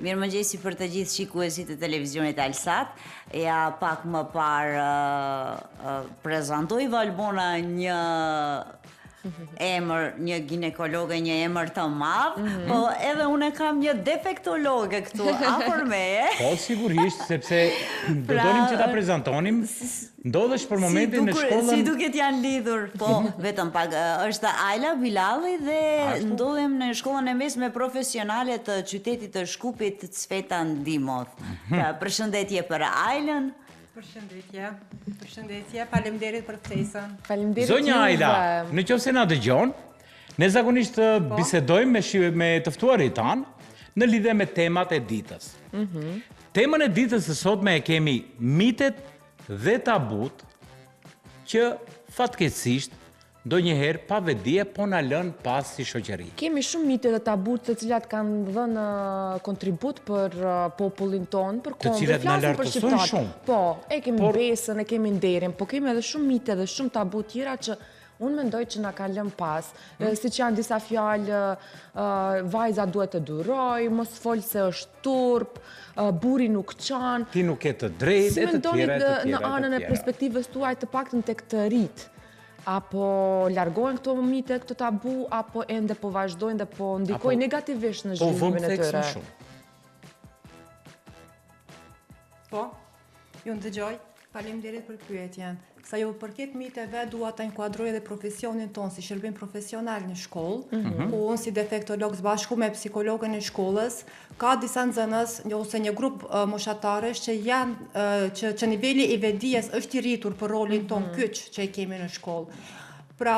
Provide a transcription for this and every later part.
Mirëmëngjesi për të gjithë shikuesit e televizionit Alsat. Ja pak më parë prezantoi Valbona një emër, një ginekologe, një emër të madh, po edhe unë kam një defektologe këtu afër meje. Po sigurisht, sepse do donim që ta prezantonim. Ndodhesh për momentin në shkollën. Si duket janë lidhur, po vetëm pak. Është Ajla Bilalli dhe ndodhem në shkollën e mesme profesionale të qytetit të Shkupit, Cveta Ndimoth. Përshëndetje për Ajlën. Përshëndetje, faleminderit për ftesën. Faleminderit. Zonja Ajla, në qoftë se na dëgjon, ne zakonisht bisedojmë me të ftuarit tanë në lidhje me temat e ditës. Temën e ditës së sotme e kemi mitet dhe tabut që fatkeqësisht ndonjëherë pa vetdije po na lën pas si shoqëri. Kemi shumë mite dhe tabut të cilat kanë dhënë kontribut për popullin tonë, për Të cilat na lartësojnë shumë. Po, e kemi besën, e kemi nderin, po kemi edhe shumë mite dhe shumë tabu tjera që unë mendoj që na ka lënë pas. Siç janë disa fjalë, vajza duhet të duroj, mos fol se është turp, buri nuk qan. Ti nuk ke të drejtë, Si e të tjera, mendoni në anën e perspektivës tuaj të paktën tek të rit? Apo largohen këto mite, këto tabu, apo ende po vazhdojnë dhe po ndikojnë negativisht në zhvillimin e tyre? Po, ju ndëgjoj, faleminderit për pyetjen. Sa ju përket miteve, dua ta inkuadroj edhe profesionin tonë si shërbim profesional në shkollë, ku unë si defektolog bashku me psikologën e shkollës, ka disa nxënës ose një grup moshatarësh që janë që niveli i vetdijes është i rritur për rolin ton kyç që e kemi në shkollë. Pra,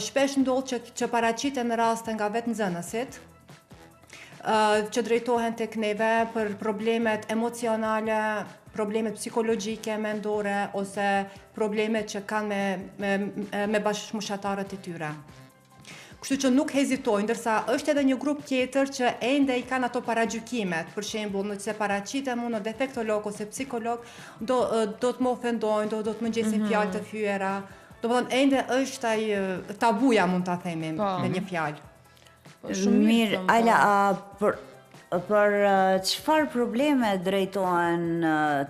shpesh ndodh që paraqiten raste nga vetë nxënësit, që drejtohen tek neve për problemet emocionale, problemet psikologjike, mendore, ose problemet që kanë me bashkëmoshatarët e tyre. Kështu që nuk hezitojnë, ndërsa është edhe një grup tjetër që ende i kanë ato paragjykimet, për shembull, nëse paraqitem unë defektolog ose psikolog, do të më ofendojnë, do të më gjesin fjalë të fyera. Domethënë ende është ai tabuja, mund ta themi me një fjalë. Mirë, Ajla, për çfarë probleme drejtohen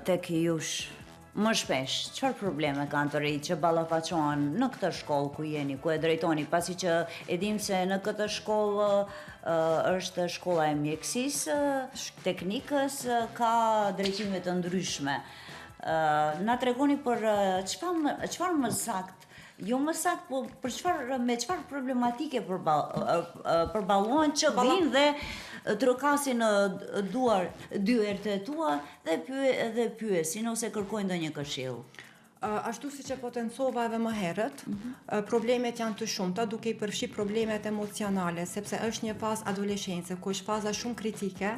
tek jush më shpesh? Çfarë probleme kanë të rinjtë që ballafaqohen në këtë shkollë ku jeni, ku e drejtoni, pasi që e dim se në këtë shkollë është shkolla e mjekësisë, teknikës, ka drejtime të ndryshme. Na tregoni për çfarë më saktë, jo më saktë, po me çfarë problematike përballohen që vinë dhe trokasin në dyert e tua dhe pyesin ose kërkojnë ndonjë këshill. Ashtu si që potencova edhe më herët, problemet janë të shumta, duke i përfshi problemet emocionale, sepse është një fazë adoleshencë, ku është faza shumë kritike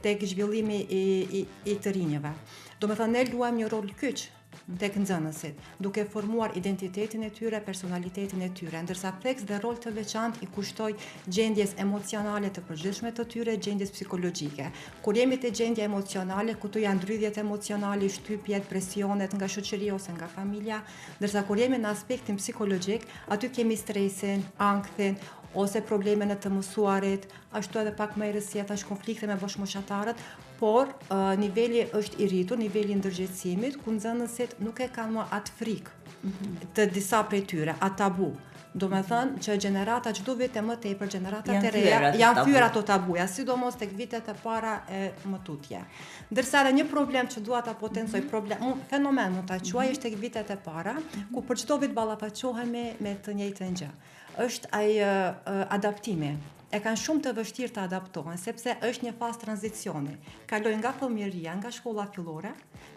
tek zhvillimi i të rinjve. Do me thënë, ne luajmë një rol kyç tek nxënësit, duke formuar identitetin e tyre, personalitetin e tyre, ndërsa theks dhe rol të veçantë i kushtoj gjendjes emocionale të përgjithshme të tyre, gjendjes psikologjike. Kur jemi te gjendja emocionale, këtu janë ndrydhjet emocionale, shtypjet, presionet nga shoqëria ose nga familja, ndërsa kur jemi në aspektin psikologjik, aty kemi stresin, ankthin, ose probleme në të mësuarit, ashtu edhe pak më herët si thash konflikte me bashkëmoshatarët, por niveli është i rritur, niveli i ndërgjegjësimit, ku nxënësit nuk e kanë më atë frikë të disa prej tyre, atë tabu. Do me thënë që gjenerata çdo vit e më tepër, gjeneratat e reja janë thyer ato tabuja, sidomos tek vitet e para e mëtutje. Ndërsa edhe një problem që dua ta potencoj, fenomen mund ta quaj, është tek vitet e para, ku për çdo vit ballafaqohemi me të njëjtën gjë. Është ai adaptimi. E kanë shumë të vështirë të adaptohen, sepse është një fazë tranzicioni. Kalojnë nga fëmijëria, nga shkolla fillore,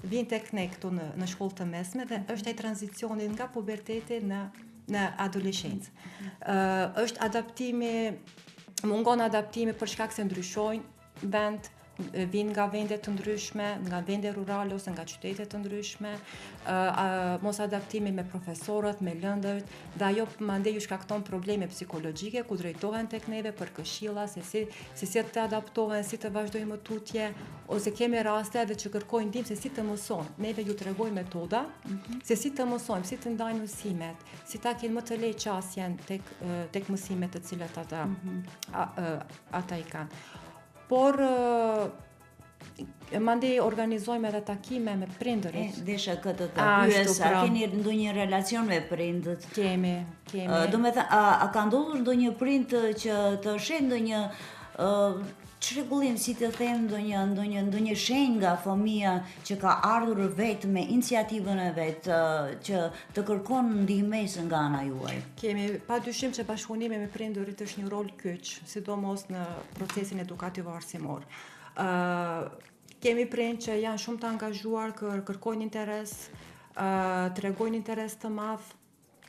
vinë tek ne këtu në shkollë të mesme dhe është ai tranzicioni nga puberteti në adoleshencë. Është adaptimi, mungon adaptimi për shkak se ndryshojnë vend, vinë nga vende të ndryshme, nga vende rurale ose nga qytete të ndryshme, mos adaptimi me profesorët, me lëndët, dhe ajo mandej ju shkakton probleme psikologjike ku drejtohen tek neve për këshilla se si të adaptohen, si të vazhdojnë mëtutje, ose kemi raste edhe që kërkojnë ndihmë se si të mësojnë. Neve ju tregojmë metoda se si të mësojmë, si të ndajnë mësimet, si ta kenë më të lehtë qasjen tek mësimet të cilat ata i kanë. Por Mandej organizojmë edhe takime me prindërit. Desha këtë të Ashtu, pyes, a pra. keni ndonjë relacion me prindët? Kemi. Do me thënë, a ka ndodhur ndonjë prind që të shet ndonjë çrregullim, si të them, ndonjë shenjë nga fëmia që ka ardhur vetë me iniciativën e vet, që të kërkon ndihmesë nga ana juaj? Kemi padyshim që bashkëpunimi me prindërit është një rol kyç, sidomos në procesin edukativ arsimor. Kemi prind që janë shumë të angazhuar, kërkojnë interes, tregojnë interes të madh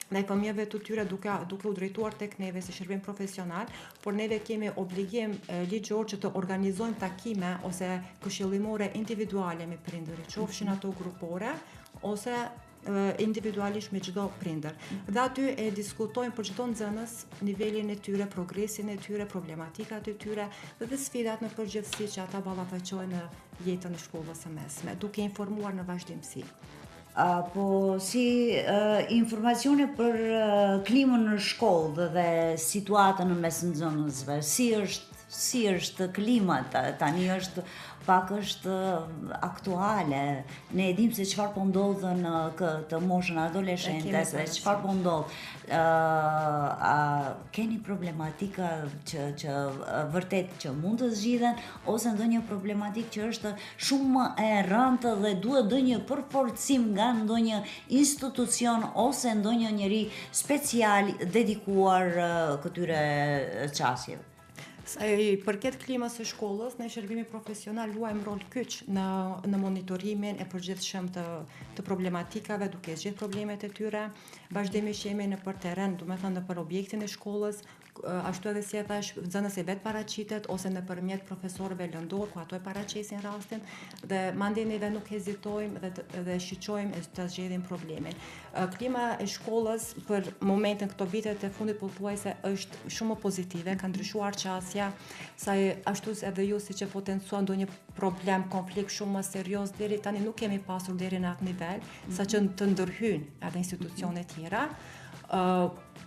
ndaj fëmijëve të tyre duke u drejtuar tek neve si shërbim profesional, por neve kemi obligim ligjor që të organizojmë takime ose këshillimore individuale me prindërit, qofshin ato grupore ose individualisht me çdo prindër. Dhe aty e diskutojmë për çdo nxënës nivelin e tyre, progresin e tyre, problematikat e tyre dhe sfidat në përgjithësi që ata ballafaqojnë në jetën e shkollës së mesme, duke informuar në vazhdimsi. Po si informacione për klimën në shkollë dhe situatën në mes nxënësve, si është klima tani, është aktuale. Ne e dim se çfarë po ndodh në këtë moshën adoleshentes dhe çfarë po ndodh. Keni problematika që vërtet që mund të zgjidhen, ose ndonjë problematikë që është shumë më e rëndë dhe duhet ndonjë përforcim nga ndonjë institucion ose ndonjë njeri special dedikuar këtyre çështjeve? I përket klimës së shkollës, ne shërbimi profesional luajmë rol kyç në monitorimin e përgjithshëm të problematikave, duke zgjedhur problemet e tyre, vazhdimisht jemi në për terren, do të thënë në për objektin e shkollës, ashtu edhe si e thash, nxënësi vet paraqitet ose nëpërmjet profesorëve lëndor, ku ato e paraqesin rastin dhe mandej neve nuk hezitojmë dhe shiqojmë të zgjedhim problemin. Klima e shkollës për momentin këto vitet e fundit pothuajse është shumë pozitive, ka ndryshuar qasja, sa ashtu edhe ju siç e potencuan ndonjë problem, konflikt shumë më serioz deri tani nuk kemi pasur deri në atë nivel, saqë të ndërhyjnë edhe institucione tjera.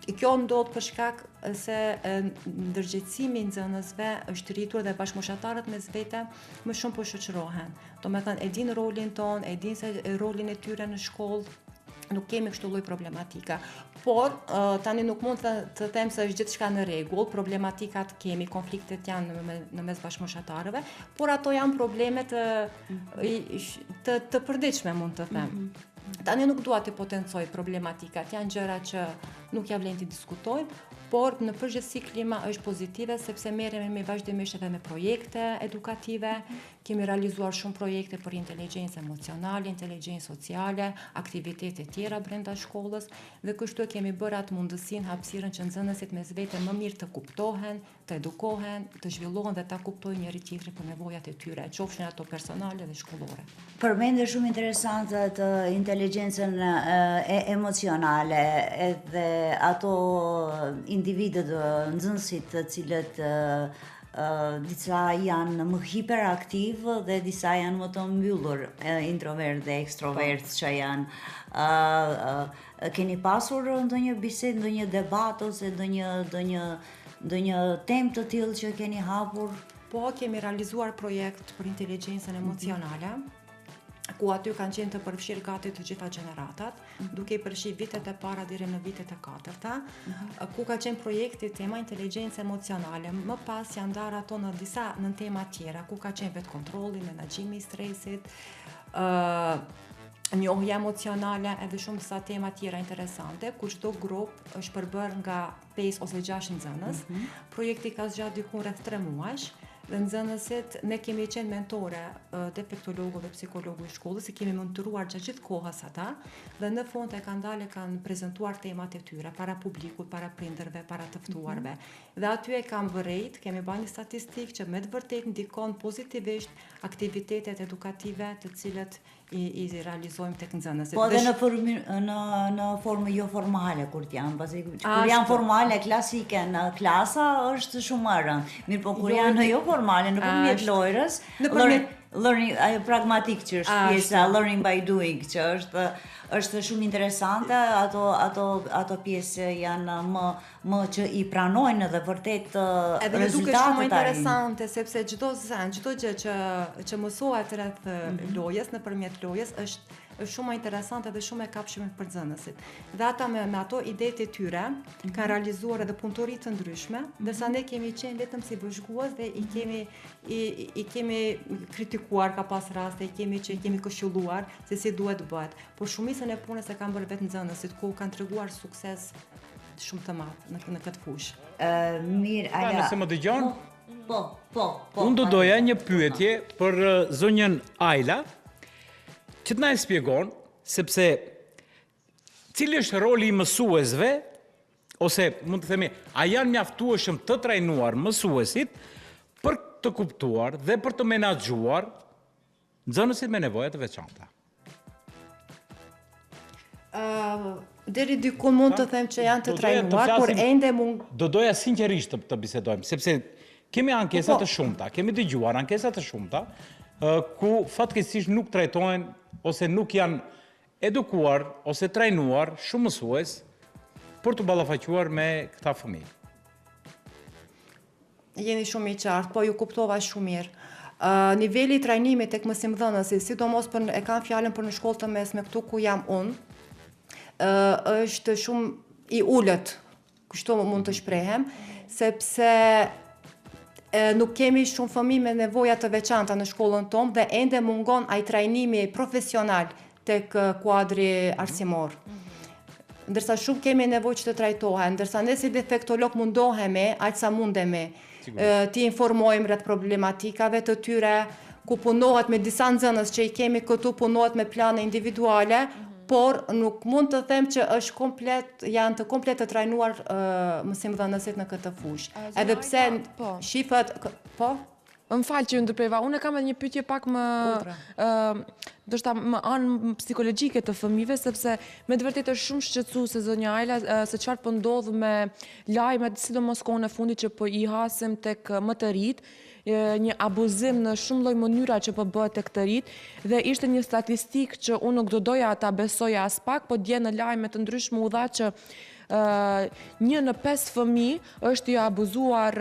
Kjo ndodh për shkak se ndërgjegjësimi i nxënësve është rritur dhe bashkëmoshatarët mes vete më shumë po shoqërohen. Do të thënë e din rolin ton, e din se rolin e tyre në shkollë, nuk kemi kështu lloj problematika. Por tani nuk mund të them se është gjithçka në rregull, problematikat kemi, konfliktet janë në mes bashkëmoshatarëve, por ato janë probleme të përditshme, mund të them. Tani nuk dua të potencoj problematikat, janë gjëra që nuk ja vlen të diskutojmë, por në përgjithësi klima është pozitive sepse merremi vazhdimisht edhe me projekte edukative, kemi realizuar shumë projekte për inteligjencë emocionale, inteligjencë sociale, aktivitete tjera brenda shkollës dhe kështu kemi bërë atë mundësinë, hapësirën që nxënësit mes vete më mirë të kuptohen, të edukohen, të zhvillohen dhe ta kuptojnë njëri tjetrin për nevojat e tyre, qofshin ato personale dhe shkollore. Përmende shumë interesante të inteligjencën emocionale edhe ato individët, nxënësit të cilët disa janë më hiperaktiv dhe disa janë më të mbyllur, introvert dhe ekstrovert që janë. Keni pasur ndonjë bisedë, ndonjë debat ose ndonjë temë të tillë që keni hapur? Po, kemi realizuar projekt për inteligjencën emocionale, ku aty kanë qenë të përfshirë gati të gjitha gjeneratat, duke i përfshirë vitet e para deri në vitet e katërta, ku ka qenë projekti tema inteligjencë emocionale. Më pas janë ndarë ato në tema tjera, ku ka qenë vetë kontrolli, menaxhimi i stresit, njohja emocionale edhe shumë disa tema tjera interesante, ku çdo grup është përbërë nga 5 ose 6 nxënës. Projekti ka zgjatur diku rreth 3 muajsh. Dhe nxënësit, ne kemi qenë mentore defektologëve dhe psikologëve i shkollës, i kemi mentoruar gjatë gjithë kohës ata, dhe në fund e kanë prezantuar temat e tyre para publikut, para prindërve, para të ftuarve. Dhe aty e kam vërejt, kemi bërë një statistikë që me të vërtet ndikon pozitivisht aktivitetet edukative të cilët i realizojmë tek nxënësit. Po edhe në formë jo formale kur janë, pasi kur janë formale klasike në klasa është shumë më rëndë. Mirë, po kur janë jo formale nëpërmjet lojrës, learning, ajo pragmatik që është pjesa learning by doing, që është shumë interesante, ato pjesë janë më që i pranojnë dhe vërtet edhe ju duket shumë rezultatet interesante, sepse çdo gjë që mësohet rreth lojës, nëpërmjet lojës, është shumë interesante dhe shumë e kapshme për nxënësit. Dhe ata me ato idetë e tyre kanë realizuar edhe punëtori të ndryshme, ndërsa ne kemi qenë vetëm si vëzhgues dhe i kemi kritikuar ka pas raste, i kemi këshilluar se si duhet bëhet. Por shumicën e punës e kanë bërë vetë nxënësit, ku kanë treguar sukses shumë të madh në këtë fushë. Mirë, Ala. Nëse më dëgjon? Po. Unë do doja një pyetje për zonjën Ajla, që të na e shpjegon, sepse cili është roli i mësuesve, ose mund të themi, a janë mjaftueshëm të trajnuar mësuesit për të kuptuar dhe për të menaxhuar nxënësit me nevoja të veçanta? Deri diku mund të them që janë të trajnuar, por ende mund... Do doja sinqerisht të bisedojmë, sepse kemi ankesa të shumta, kemi dëgjuar ankesa të shumta, ku fatkeqësisht nuk trajtohen ose nuk janë edukuar ose trajnuar shumë mësues për të ballafaquar me këta fëmijë. Jeni shumë i qartë, po ju kuptova shumë mirë. Niveli i trajnimit tek mësimdhënësit, sidomos e kam fjalën për në shkollë të mesme këtu ku jam unë, është shumë i ulët, kështu mund të shprehem, sepse nuk kemi shumë fëmijë me nevoja të veçanta në shkollën tonë dhe ende mungon ai trajnimi profesional tek kuadri arsimor. Ndërsa shumë kemi nevojë që të trajtohen, ndërsa ne si defektolog mundohemi aq sa mundemi të informojmë rreth problematikave të tyre, ku punohet me disa nxënës që i kemi këtu, punohet me plane individuale, por nuk mund të them që janë të komplet të trajnuar mësimdhënësit në këtë fushë. Edhe pse shifrat, po? Më falë që ju ndërpreva, unë kam edhe një pyetje pak ndoshta më anë psikologjike të fëmijëve, sepse me të vërtetë është shumë shqetësuese zonja Ajla se çfarë po ndodh me lajmet, sidomos kohën e fundit që po i hasim tek më të rinjt, një abuzim në shumë lloj mënyra që po bëhet tek të rinjt, dhe ishte një statistikë që unë nuk do doja ta besoja as pak, po dje në lajme të ndryshme u dha që 1 në 5 fëmijë është i abuzuar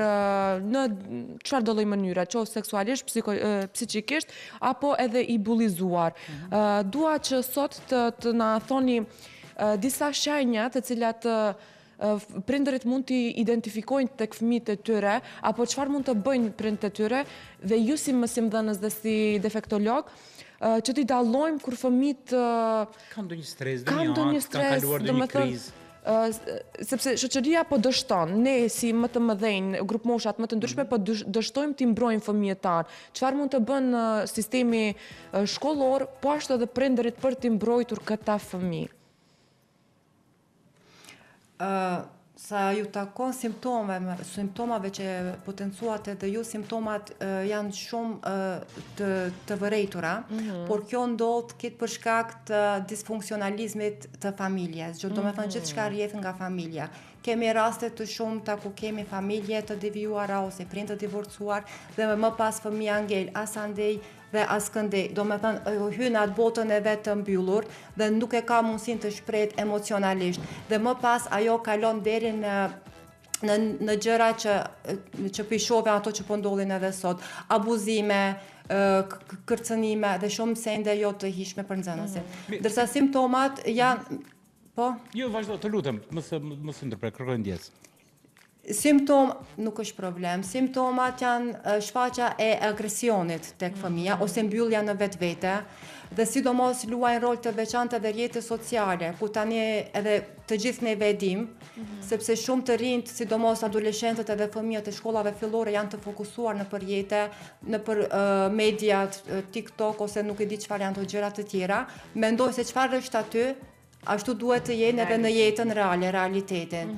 në çfarë do lloj mënyra, qoftë seksualisht, psiqikisht, apo edhe i bullizuar. Dua që sot të na thoni disa shenja të cilat prindërit mund t'i identifikojnë tek fëmijët e tyre, apo çfarë mund të bëjnë prindërit e tyre, dhe ju si mësimdhënës dhe si defektolog, që t'i dallojmë kur fëmijët kanë ndonjë stres, kanë kaluar ndonjë krizë. Sepse shoqëria po dështon, ne si më të mëdhenj, grup moshat më të ndryshme, po dështojmë t'i mbrojmë fëmijët tanë. Çfarë mund të bën sistemi shkollor, po ashtu edhe prindërit për t'i mbrojtur këta fëmijë? Sa ju takon simptomave që potencuat edhe ju, simptomat janë shumë të vërejtura, por kjo ndodh këtë për shkak të disfunksionalizmit të familjes, do me thënë gjithçka rrjedh nga familja. Kemi raste të shumta ku kemi familje të devijuara ose prindër të divorcuar dhe më pas fëmia ngel as andej dhe as këndej, do me thënë hyn atë botën e vetë të mbyllur dhe nuk e ka mundësinë të shprehet emocionalisht, dhe më pas ajo kalon deri në gjëra që pishove ato që po ndodhin edhe sot, abuzime, kërcënime dhe shumë sende jo të hishme për nxënësit. Ndërsa simptomat janë, po? Jo, vazhdo, të lutem, mos ndërprer, kërkoj ndjes. Simptom nuk është problem. Simptomat janë shfaqja e agresionit tek fëmia ose mbyllja në vetvete, dhe sidomos luajnë rol të veçantë edhe rrjetet sociale, ku tani edhe të gjithë ne vedim, sepse shumë të rinjt, sidomos adoleshentët edhe fëmijët e shkollave fillore janë të fokusuar në rrjete, në për mediat, TikTok ose nuk e di çfarë janë të gjëra të tjera, mendojnë se çfarë është aty, ashtu duhet të jenë edhe në jetën reale, realitetin.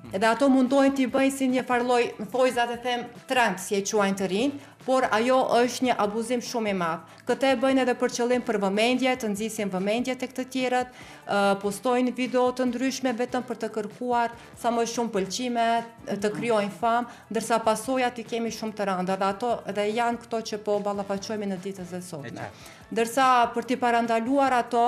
Edhe ato mundohen t'i bëjnë si një farloj, në fojzat e them, trend, si e quajnë të rinj, por ajo është një abuzim shumë i madh. Këtë e bëjnë edhe për qëllim për vëmendje, të nxisin vëmendje tek të tjerët, postojnë video të ndryshme vetëm për të kërkuar sa më shumë pëlqime, të krijojnë famë, ndërsa pasojat i kemi shumë të rënda dhe ato edhe janë këto që po ballafaqohemi në ditët e sotme. Ndërsa për t'i parandaluar ato,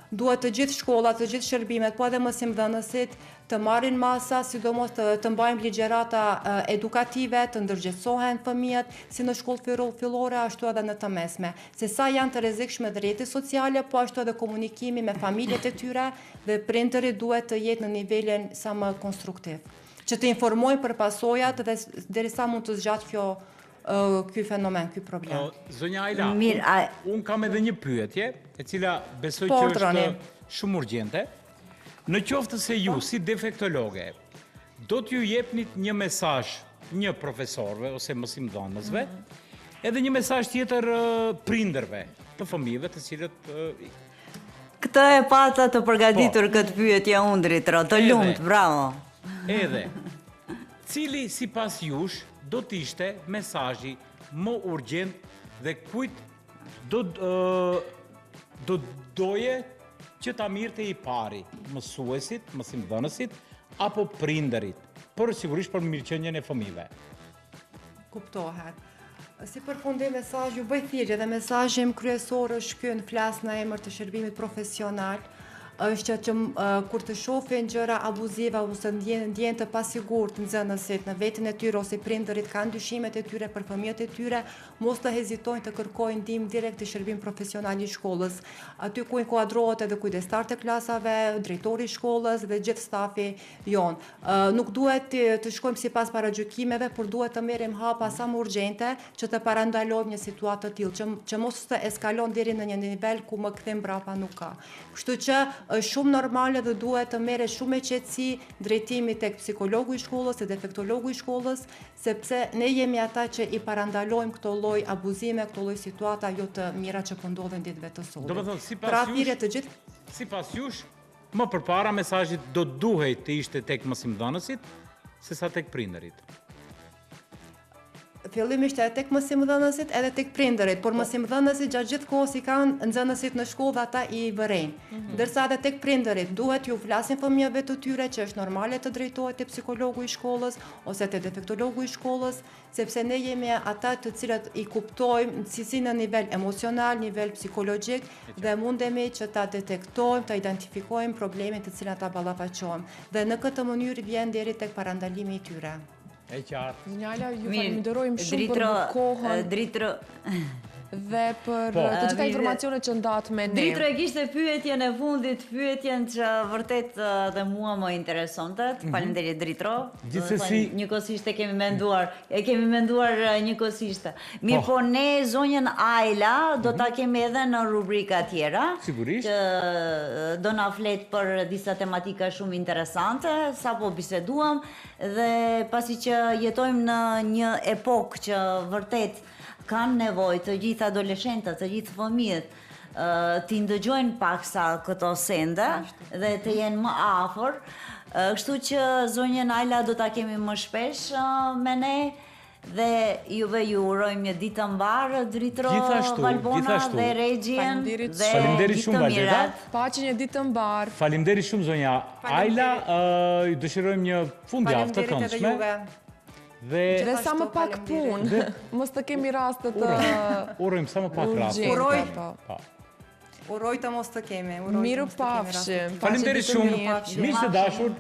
duhet të gjithë shkollat, të gjithë shërbimet, po edhe mësimdhënësit të marrin masa, sidomos të mbajmë ligjërata edukative, të ndërgjegjësohen fëmijët, si në shkollë fillore, ashtu edhe në të mesme. Se sa janë të rrezikshme rrjetet sociale, po ashtu edhe komunikimi me familjet e tyre dhe prindërit duhet të jetë në nivelin sa më konstruktiv. Që të informojnë për pasojat dhe derisa mund të zgjatë ky fenomen, ky problem. Zonja Ajla, unë kam edhe një pyetje, e cila besoj që është shumë urgjente. Në qoftë se ju, si defektologe, do t'ju jepnit një mesazh një profesorëve ose mësimdhënësve, edhe një mesazh tjetër prindërve të fëmijëve të cilët... Këtë e pata të përgatitur këtë pyetje unë, Dritro, të lumt, bravo. Edhe, cili sipas jush do t'ishte mesazhi më urgjent dhe kujt do doje që ta mirte i pari, mësuesit, mësimdhënësit, apo prindërit, për sigurisht për mirëqenjen e fëmijëve. Kuptohet. Si përfundim mesazhi, ju bëj thirrje dhe mesazhi im kryesor është ky, në flas në emër të shërbimit profesional, është që kur të shohin gjëra abuzive ose ndjen të pasigurt nxënësit në veten e tyre ose prindërit kanë dyshimet e tyre për fëmijët e tyre, mos të hezitojnë të kërkojnë ndihmë direkt të shërbim profesional i shkollës. Aty ku inkuadrohet edhe kujdestar të klasave, drejtori i shkollës dhe gjithë stafi jon. Nuk duhet të shkojmë sipas paragjykimeve, por duhet të merrim hapa sa më urgjente që të parandalojmë një situatë të tillë, që mos të eskalon deri në një nivel ku më kthim brapa nuk ka. Kështu që është shumë normale dhe duhet të merret shumë me qetësi drejtimi tek psikologu i shkollës, tek defektologu i shkollës, sepse ne jemi ata që i parandalojmë këto lloj abuzime, këto lloj situata jo të mira që po ndodhen ditëve të sotme. Domethënë, sipas jush, më përpara mesazhi do duhej të ishte tek mësimdhënësit sesa tek prindërit. Fillimisht edhe tek mësimdhënësit edhe tek prindërit, por mësimdhënësit gjatë gjithë kohës i kanë nxënësit në shkollë dhe ata i vërejnë. Ndërsa edhe tek prindërit duhet ju flasin fëmijëve të tyre që është normale të drejtohet te psikologu i shkollës ose te defektologu i shkollës, sepse ne jemi ata të cilët i kuptojmë si në nivel emocional, nivel psikologjik dhe mundemi që ta detektojmë, ta identifikojmë problemet të cilat ta ballafaqojmë. Dhe në këtë mënyrë vjen deri tek parandalimi i tyre. E qartë. Njala, ju falenderojmë shumë për kohën dhe për të gjitha informacionet që ndatë me ne. Dritro e kishte pyetjen e fundit, pyetjen që vërtet dhe mua më interesonte. Faleminderit Dritro. Gjithsesi, njëkohësisht e kemi menduar njëkohësisht. Mirë, po ne zonjën Ajla do ta kemi edhe në rubrika tjera. Sigurisht. Që do na flet për disa tematika shumë interesante, sapo biseduam dhe pasi që jetojmë në një epokë që vërtet kanë nevojë të gjithë adoleshentët, të gjithë fëmijët t'i ndëgjojnë paksa këto sende dhe të jenë më afër. Kështu që zonjën Ajla do ta kemi më shpesh me ne dhe juve ju urojmë një ditë të mbarë, Dritro, Valbona dhe Regjien dhe faleminderit shumë Valbona. Paqë një ditë të mbarë. Faleminderit shumë zonja Ajla, ju dëshirojmë një fundjavë të këndshme. Dhe sa më pak punë, mos të kemi rastet të... Urojmë sa më pak rastet. Uroj të mos të kemi. Miru pafshim. Faleminderit shumë, miq të dashur.